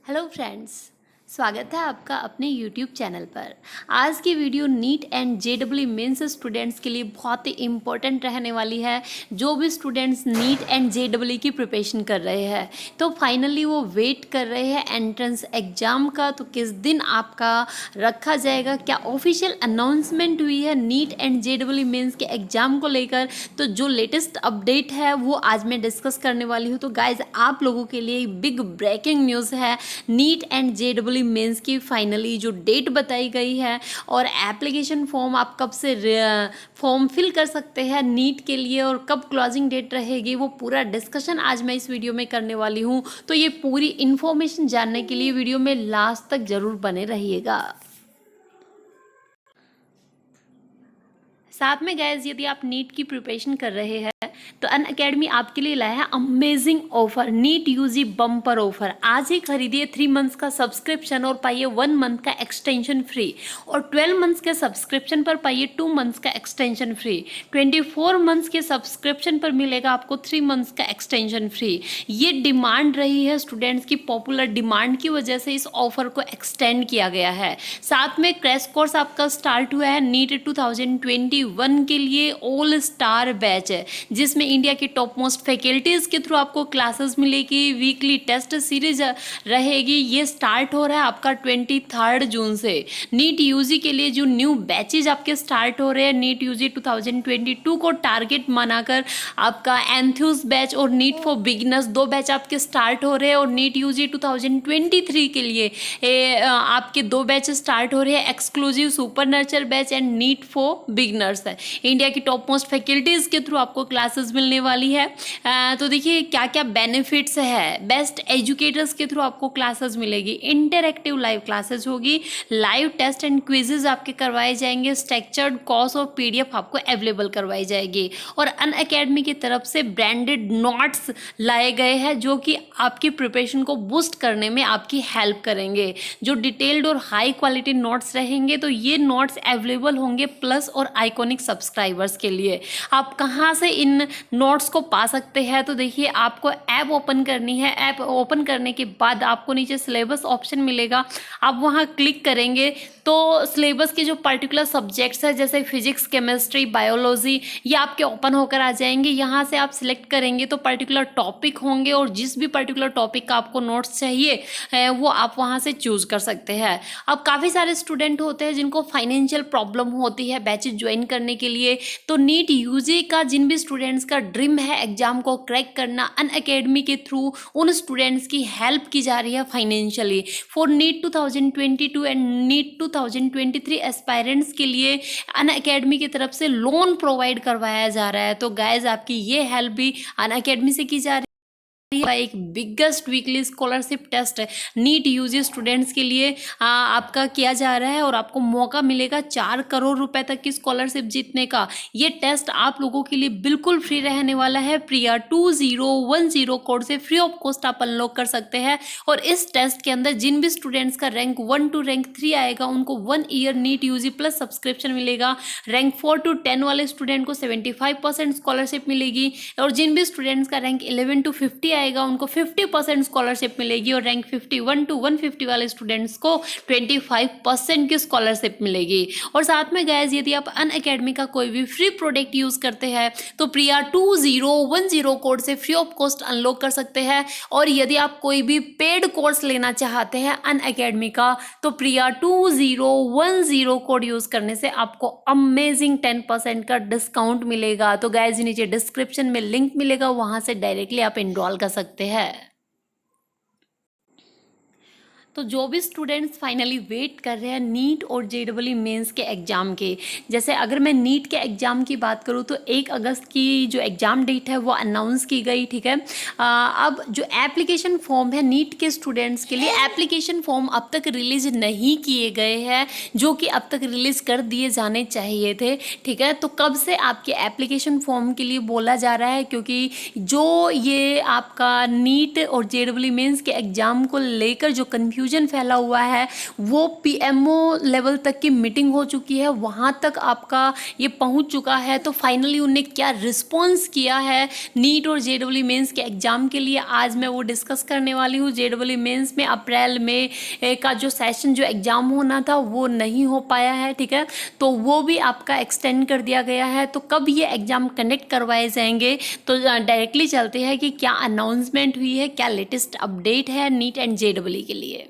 Hello friends, स्वागत है आपका अपने यूट्यूब चैनल पर। आज की video NEET and JW mains students के लिए बहुत ही इम्पोर्टेंट रहने वाली है। जो भी स्टूडेंट्स नीट एंड जेडब्ल्यू की प्रिपरेशन कर रहे हैं तो फाइनली वो वेट कर रहे हैं एंट्रेंस एग्ज़ाम का, तो किस दिन आपका रखा जाएगा, क्या ऑफिशियल अनाउंसमेंट हुई है नीट एंड जेडब्ल्यू मेंस के एग्ज़ाम को लेकर। तो जो लेटेस्ट अपडेट है वो आज मैं डिस्कस करने वाली हूँ। तो गाइज आप लोगों के लिए बिग ब्रेकिंग न्यूज़ है, नीट एंड जेडब्ल्यू मेंस की फाइनली जो डेट बताई गई है और एप्लीकेशन फॉर्म आप कब से फॉर्म फिल कर सकते हैं नीट के लिए और कब क्लोजिंग डेट रहेगी, वो पूरा डिस्कशन आज मैं इस वीडियो में करने वाली हूँ। तो ये पूरी इन्फॉर्मेशन जानने के लिए वीडियो में लास्ट तक ज़रूर बने रहिएगा। साथ में गाइज यदि आप नीट की प्रिपरेशन कर रहे हैं तो अनअकैडमी आपके लिए लाया है amazing offer, NEET UG bumper offer. आज ही खरीदिए 3 मंथ्स का सब्सक्रिप्शन और पाइए 1 मंथ का एक्सटेंशन फ्री, और 12 मंथ्स के सब्सक्रिप्शन पर पाइए 2 मंथ्स का एक्सटेंशन फ्री। 24 मंथ्स के सब्सक्रिप्शन पर मिलेगा आपको 3 मंथ्स का एक्सटेंशन फ्री। ये डिमांड रही है स्टूडेंट्स की, पॉपुलर डिमांड की वजह से इस ऑफर को एक्सटेंड किया गया है। साथ में क्रैश कोर्स आपका स्टार्ट हुआ है नीट 2021 के लिए ऑल स्टार बैच है, जिसमें इंडिया की टॉप मोस्ट फैकल्टीज़ के थ्रू आपको क्लासेस मिलेगी, वीकली टेस्ट सीरीज रहेगी। ये स्टार्ट हो रहा है आपका 23 जून से। नीट यूजी के लिए जो न्यू बैचेज आपके स्टार्ट हो रहे हैं, नीट यूजी 2022 को टारगेट बनाकर आपका एंथ्यूज बैच और नीट फॉर बिगिनर्स 2 बैच आपके स्टार्ट हो रहे हैं, और नीट यूजी 2023 के लिए आपके 2 बैच स्टार्ट हो रहे हैं, exclusive super nurture batch and NEET for beginners है। इंडिया की टॉप मोस्ट फैकल्टीज़ के थ्रू आपको क्लासेस मिलने वाली है। तो देखिए क्या क्या बेनिफिट्स है। बेस्ट एजुकेटर्स के थ्रू आपको क्लासेस मिलेगी, इंटरैक्टिव लाइव क्लासेस होगी, लाइव टेस्ट एंड क्विजेज आपके करवाए जाएंगे, स्ट्रक्चर्ड कोर्स और पीडीएफ आपको अवेलेबल करवाई जाएगी, और अनअकैडमी की तरफ से ब्रांडेड नोट्स लाए गए हैं जो कि आपकी प्रिपरेशन को बूस्ट करने में आपकी हेल्प करेंगे। जो डिटेल्ड और हाई क्वालिटी नोट्स रहेंगे, तो ये नोट्स अवेलेबल होंगे प्लस और आइकॉनिक सब्सक्राइबर्स के लिए। आप कहाँ से इन नोट्स को पा सकते हैं, तो देखिए आपको ऐप ओपन करनी है। ऐप ओपन करने के बाद आपको नीचे सिलेबस ऑप्शन मिलेगा, आप वहाँ क्लिक करेंगे तो सिलेबस के जो पर्टिकुलर सब्जेक्ट्स है जैसे फिजिक्स, केमिस्ट्री, बायोलॉजी, ये आपके ओपन होकर आ जाएंगे। यहाँ से आप सिलेक्ट करेंगे तो पर्टिकुलर टॉपिक होंगे, और जिस भी पर्टिकुलर टॉपिक का आपको नोट्स चाहिए वो आप वहाँ से चूज़ कर सकते हैं। अब काफ़ी सारे स्टूडेंट होते हैं जिनको फाइनेंशियल प्रॉब्लम होती है बैचेज ज्वाइन करने के लिए, तो नीट यूजी का जिन भी स्टूडेंट्स का ड्रीम है एग्जाम को क्रैक करना, अनअकैडमी के थ्रू उन स्टूडेंट्स की हेल्प की जा रही है financially. For NEET 2022 and NEET 2023 aspirants के लिए अनअकैडमी की तरफ से लोन प्रोवाइड करवाया जा रहा है। तो गाइज आपकी ये हेल्प भी अनअकैडमी से की जा रही है। एक biggest weekly scholarship test NEET UG students के लिए आपका किया जा रहा है, और आपको मौका मिलेगा 4 करोड़ रुपए तक की स्कॉलरशिप जीतने का। ये टेस्ट आप लोगों के लिए बिल्कुल फ्री रहने वाला है। प्रिया 2010 कोड से फ्री ऑफ कॉस्ट आप अनलॉक कर सकते हैं, और इस टेस्ट के अंदर जिन भी स्टूडेंट्स का रैंक 1 to रैंक 3 आएगा उनको 1 year NEET UG plus subscription मिलेगा। रैंक 4 to 10 वाले स्टूडेंट को 75% स्कॉलरशिप मिलेगी, और जिन भी स्टूडेंट्स का रैंक 11 to 50 आएगा उनको 50% स्कॉलरशिप मिलेगी, और रैंक 51 to 150 वाले स्टूडेंट्स को 25% की स्कॉलरशिप मिलेगी। और साथ में गाइस यदि आप अनअकैडमी का कोई भी फ्री प्रोडक्ट यूज करते हैं तो प्रिया 2010 कोड से फ्री ऑफ कॉस्ट अनलॉक कर सकते हैं, और यदि आप कोई भी पेड कोर्स लेना चाहते हैं अनअकैडमी का तो प्रिया 2010 कोड यूज करने से आपको अमेजिंग 10% का डिस्काउंट मिलेगा। तो गाइस नीचे डिस्क्रिप्शन में लिंक मिलेगा, वहां से डायरेक्टली आप इनरोल कर सकते हैं। तो जो भी स्टूडेंट्स फाइनली वेट कर रहे हैं नीट और जेडब्ल्यू मेंस के एग्ज़ाम के, जैसे अगर मैं नीट के एग्ज़ाम की बात करूँ तो 1 अगस्त की जो एग्ज़ाम डेट है वो अनाउंस की गई, ठीक है। अब जो एप्लीकेशन फॉर्म है नीट के स्टूडेंट्स के लिए, एप्लीकेशन फॉर्म अब तक रिलीज़ नहीं किए गए हैं जो कि अब तक रिलीज़ कर दिए जाने चाहिए थे, ठीक है। तो कब से आपके एप्लीकेशन फॉर्म के लिए बोला जा रहा है, क्योंकि जो ये आपका नीट और जेडब्ल्यू मेंस के एग्ज़ाम को लेकर जो कन्फ्यूजन कन्फ्यूजन फैला हुआ है वो पीएमओ लेवल तक की मीटिंग हो चुकी है, वहाँ तक आपका ये पहुँच चुका है। तो फाइनली उन्हें क्या रिस्पॉन्स किया है नीट और जेडब्ल्यू मेंस के एग्ज़ाम के लिए, आज मैं वो डिस्कस करने वाली हूँ। जेडब्ल्यू मेंस में अप्रैल में का जो सेशन जो एग्ज़ाम होना था वो नहीं हो पाया है, ठीक है, तो वो भी आपका एक्सटेंड कर दिया गया है। तो कब ये एग्ज़ाम कंडक्ट करवाए जाएंगे, तो डायरेक्टली चलते हैं कि क्या अनाउंसमेंट हुई है, क्या लेटेस्ट अपडेट है नीट एंड जेडब्ल्यू के लिए।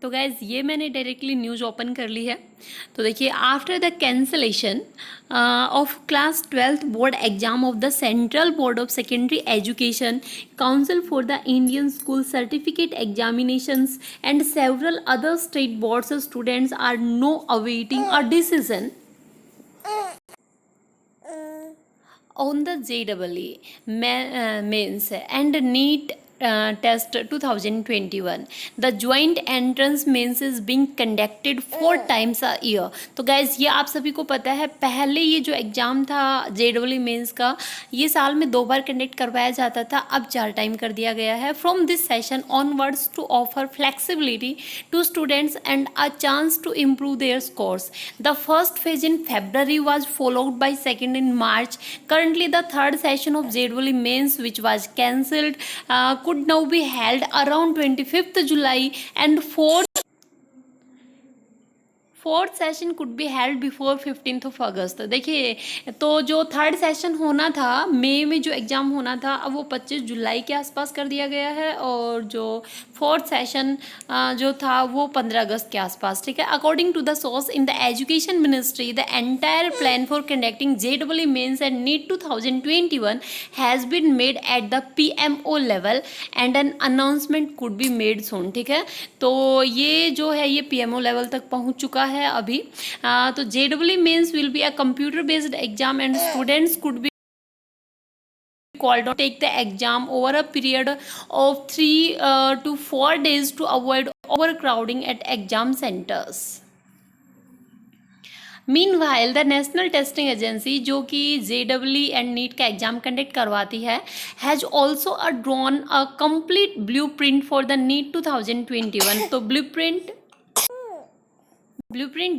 तो गाइज़ ये मैंने डायरेक्टली न्यूज़ ओपन कर ली है। तो देखिए, after the cancellation of class 12th board exam of the central board of secondary education, council for the Indian school certificate examinations and several other state boards students are now awaiting a decision on the JEE mains and NEET test 2021. The joint entrance mains is being conducted 4 times a year. तो guys ये आप सभी को पता है, पहले ये जो एग्ज़ाम था JEE मेंस का ये साल में 2 बार कंडक्ट करवाया जाता था, अब 4 टाइम कर दिया गया है। From this session onwards to offer flexibility to students and a chance to improve their scores. The first phase in February was followed by second in March. Currently, the third session of JEE mains, which was cancelled, could now be held around 25th July, and fourth session could be held before 15th of अगस्त। देखिए, तो जो third session होना था मई में जो exam होना था, अब वो 25 जुलाई के आसपास कर दिया गया है, और जो फोर्थ सेशन जो था वो 15 अगस्त के आसपास, ठीक है। According to the source in the education ministry, the entire plan for conducting JEE mains and NEET 2021 has been made at the PMO level and an announcement could be made soon, ठीक है। तो ये जो है ये PMO level तक पहुंच चुका है अभी। तो JEE mains will be a computer based exam and students could be called to take the exam over a period of 3 to 4 days to avoid overcrowding at exam centers. Meanwhile the National Testing Agency, जो कि JEE and NEET का exam conduct करवाती है, has also drawn a complete blueprint for the NEET 2021। तो blueprint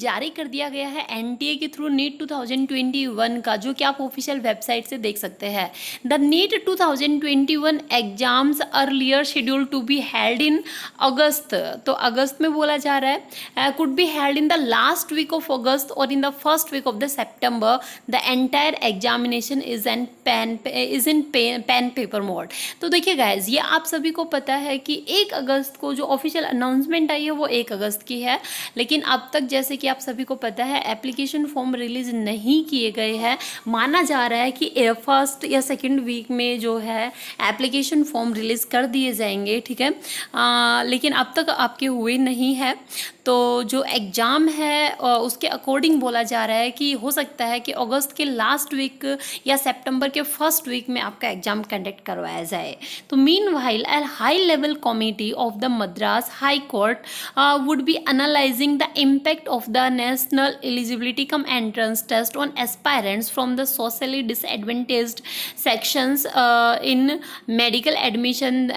जारी कर दिया गया है NTA के थ्रू नीट 2021 का, जो कि आप ऑफिशियल वेबसाइट से देख सकते हैं। The NEET 2021 exams earlier scheduled to be held in August, तो अगस्त में बोला जा रहा है, could be held in the last week of August और in the first week of the September. The entire examination is in pen paper mode. तो देखिए गाइज, ये आप सभी को पता है कि 1 अगस्त को जो ऑफिशियल अनाउंसमेंट आई है वो 1 अगस्त की है, लेकिन अब तक जैसे कि आप सभी को पता है एप्लीकेशन फॉर्म रिलीज नहीं किए गए हैं। माना जा रहा है कि फर्स्ट या सेकंड वीक में जो है एप्लीकेशन फॉर्म रिलीज कर दिए जाएंगे, ठीक है, लेकिन अब तक आपके हुए नहीं है। तो जो एग्ज़ाम है उसके अकॉर्डिंग बोला जा रहा है कि हो सकता है कि अगस्त के लास्ट वीक या सितंबर के फर्स्ट वीक में आपका एग्ज़ाम कंडक्ट करवाया जाए। तो meanwhile a high level committee of the Madras high court would be analysing the impact of the national eligibility cum entrance test on aspirants from the socially disadvantaged sections in medical admission,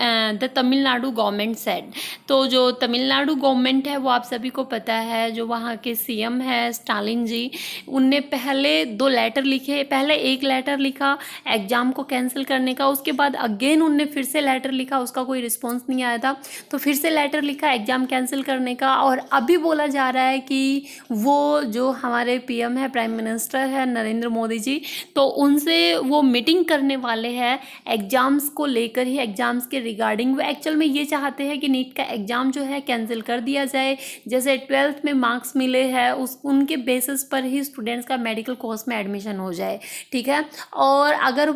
the Tamil Nadu government said। तो जो Tamil Nadu government है वो आप सभी को पता है, जो वहाँ के CM है स्टालिन जी, उनने पहले 2 लेटर लिखे। पहले एक लेटर लिखा एग्ज़ाम को कैंसिल करने का, उसके बाद अगेन उनने फिर से लेटर लिखा, उसका कोई रिस्पॉन्स नहीं आया था, तो फिर से लेटर लिखा एग्ज़ाम कैंसिल करने का। और अभी बोला जा रहा है कि वो जो हमारे PM है, प्राइम मिनिस्टर है नरेंद्र मोदी जी, तो उनसे वो मीटिंग करने वाले हैं एग्ज़ाम्स को लेकर ही, एग्ज़ाम्स के रिगार्डिंग। वो एक्चुअल में ये चाहते हैं कि नीट का एग्ज़ाम जो है कैंसिल कर दिया जाए। जैसे 12th में मार्क्स मिले हैं उनके बेसिस पर ही स्टूडेंट्स का मेडिकल कोर्स में एडमिशन हो जाए, ठीक है। और अगर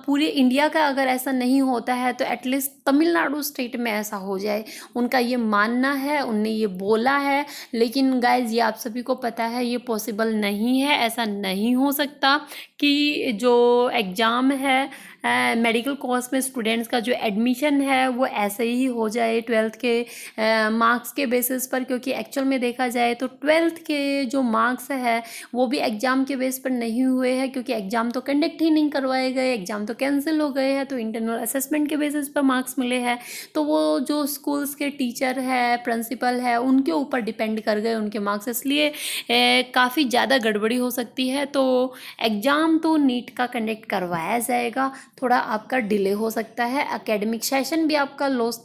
पूरे इंडिया का अगर ऐसा नहीं होता है तो एटलीस्ट तमिलनाडु स्टेट में ऐसा हो जाए, उनका ये मानना है, उनने ये बोला है। लेकिन गाइज ये आप सभी को पता है ये पॉसिबल नहीं है, ऐसा नहीं हो सकता कि जो एग्ज़ाम है मेडिकल कोर्स में स्टूडेंट्स का जो एडमिशन है वो ऐसे ही हो जाए 12th के मार्क्स के बेसिस पर, क्योंकि एक्चुअल में देखा जाए तो 12th के जो मार्क्स है वो भी एग्ज़ाम के बेस पर नहीं हुए हैं, क्योंकि एग्ज़ाम तो कंडक्ट ही नहीं करवाए गए, एग्ज़ाम तो कैंसिल हो गए हैं, तो इंटरनल असेसमेंट के बेसिस पर मार्क्स मिले हैं। तो वो जो स्कूल्स के टीचर है, प्रिंसिपल है, उनके ऊपर डिपेंड कर गए उनके मार्क्स, इसलिए काफ़ी ज़्यादा गड़बड़ी हो सकती है। तो एग्ज़ाम तो नीट का कंडक्ट करवाया जाएगा, थोड़ा आपका डिले हो सकता है। एकेडमिक सेशन भी आपका लॉस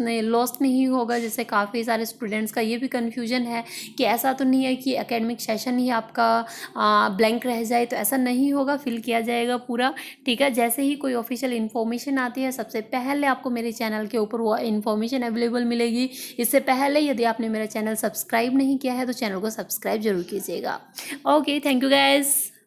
नहीं होगा, जैसे काफ़ी सारे स्टूडेंट्स का ये भी कन्फ्यूजन है कि ऐसा तो नहीं है कि एकेडमिक सेशन ही आपका ब्लैंक रह जाए, तो ऐसा नहीं होगा, फिल किया जाएगा पूरा। ठीक है, जैसे ही कोई ऑफिशियल इन्फॉर्मेशन आती है सबसे पहले आपको मेरे चैनल के ऊपर वो इन्फॉर्मेशन अवेलेबल मिलेगी। इससे पहले यदि आपने मेरा चैनल सब्सक्राइब नहीं किया है तो चैनल को सब्सक्राइब जरूर कीजिएगा। Okay, thank you guys.